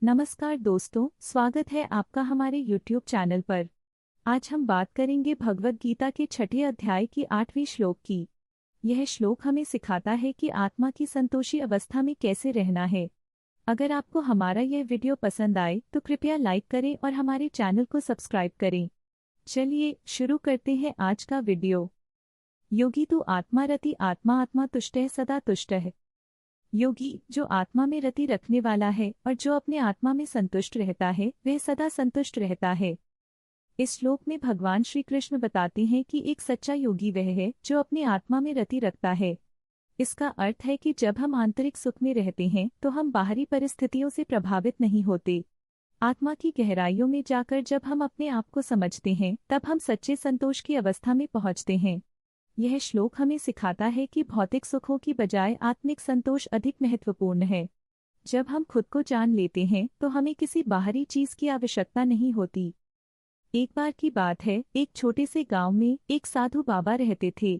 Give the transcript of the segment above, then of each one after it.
नमस्कार दोस्तों, स्वागत है आपका हमारे YouTube चैनल पर। आज हम बात करेंगे भगवद गीता के 6ठे अध्याय की 8वीं श्लोक की। यह श्लोक हमें सिखाता है कि आत्मा की संतोषी अवस्था में कैसे रहना है। अगर आपको हमारा यह वीडियो पसंद आए तो कृपया लाइक करें और हमारे चैनल को सब्सक्राइब करें। चलिए शुरू करते हैं आज का वीडियो। योगी तु आत्मा रति आत्मा आत्मा तुष्टः सदा तुष्टः। योगी जो आत्मा में रति रखने वाला है और जो अपने आत्मा में संतुष्ट रहता है वह सदा संतुष्ट रहता है। इस श्लोक में भगवान श्री कृष्ण बताते हैं कि एक सच्चा योगी वह है जो अपनी आत्मा में रति रखता है। इसका अर्थ है कि जब हम आंतरिक सुख में रहते हैं तो हम बाहरी परिस्थितियों से प्रभावित नहीं होते। आत्मा की गहराइयों में जाकर जब हम अपने आप को समझते हैं तब हम सच्चे संतोष की अवस्था में पहुंचते हैं। यह श्लोक हमें सिखाता है कि भौतिक सुखों की बजाय आत्मिक संतोष अधिक महत्वपूर्ण है। जब हम खुद को जान लेते हैं तो हमें किसी बाहरी चीज की आवश्यकता नहीं होती। एक बार की बात है, एक छोटे से गांव में एक साधु बाबा रहते थे।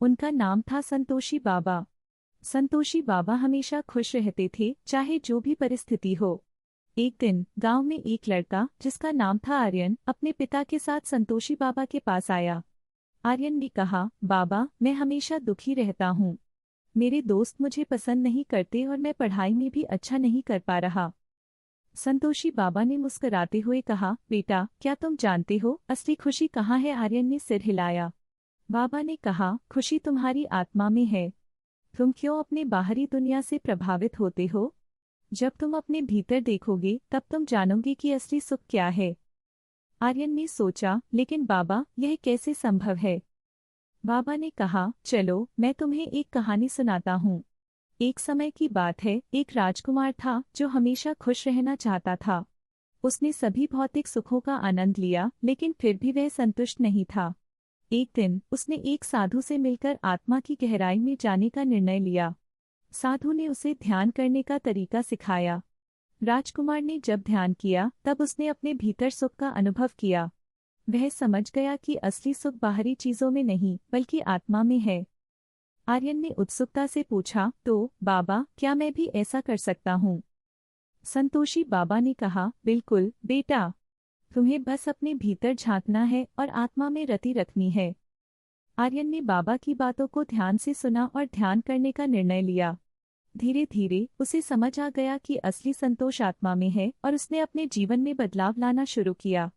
उनका नाम था संतोषी बाबा। संतोषी बाबा हमेशा खुश रहते थे, चाहे जो भी परिस्थिति हो। एक दिन गांव में एक लड़का जिसका नाम था आर्यन अपने पिता के साथ संतोषी बाबा के पास आया। आर्यन ने कहा, बाबा, मैं हमेशा दुखी रहता हूँ। मेरे दोस्त मुझे पसंद नहीं करते और मैं पढ़ाई में भी अच्छा नहीं कर पा रहा। संतोषी बाबा ने मुस्कुराते हुए कहा, बेटा, क्या तुम जानते हो असली खुशी कहाँ है? आर्यन ने सिर हिलाया। बाबा ने कहा, खुशी तुम्हारी आत्मा में है। तुम क्यों अपने बाहरी दुनिया से प्रभावित होते हो? जब तुम अपने भीतर देखोगे तब तुम जानोगे कि असली सुख क्या है। आर्यन ने सोचा, लेकिन बाबा, यह कैसे संभव है? बाबा ने कहा, चलो मैं तुम्हें एक कहानी सुनाता हूँ। एक समय की बात है, एक राजकुमार था जो हमेशा खुश रहना चाहता था। उसने सभी भौतिक सुखों का आनंद लिया, लेकिन फिर भी वह संतुष्ट नहीं था। एक दिन उसने एक साधु से मिलकर आत्मा की गहराई में जाने का निर्णय लिया। साधु ने उसे ध्यान करने का तरीका सिखाया। राजकुमार ने जब ध्यान किया तब उसने अपने भीतर सुख का अनुभव किया। वह समझ गया कि असली सुख बाहरी चीजों में नहीं बल्कि आत्मा में है। आर्यन ने उत्सुकता से पूछा, तो बाबा, क्या मैं भी ऐसा कर सकता हूँ? संतोषी बाबा ने कहा, बिल्कुल बेटा, तुम्हें बस अपने भीतर झांकना है और आत्मा में रति रखनी है। आर्यन ने बाबा की बातों को ध्यान से सुना और ध्यान करने का निर्णय लिया। धीरे धीरे उसे समझ आ गया कि असली संतोष आत्मा में है और उसने अपने जीवन में बदलाव लाना शुरू किया।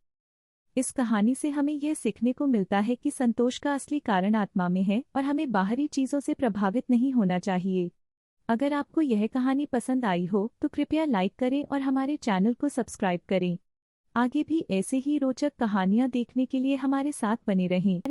इस कहानी से हमें यह सीखने को मिलता है कि संतोष का असली कारण आत्मा में है और हमें बाहरी चीजों से प्रभावित नहीं होना चाहिए। अगर आपको यह कहानी पसंद आई हो तो कृपया लाइक करें और हमारे चैनल को सब्सक्राइब करें। आगे भी ऐसे ही रोचक कहानियाँ देखने के लिए हमारे साथ बने रहें।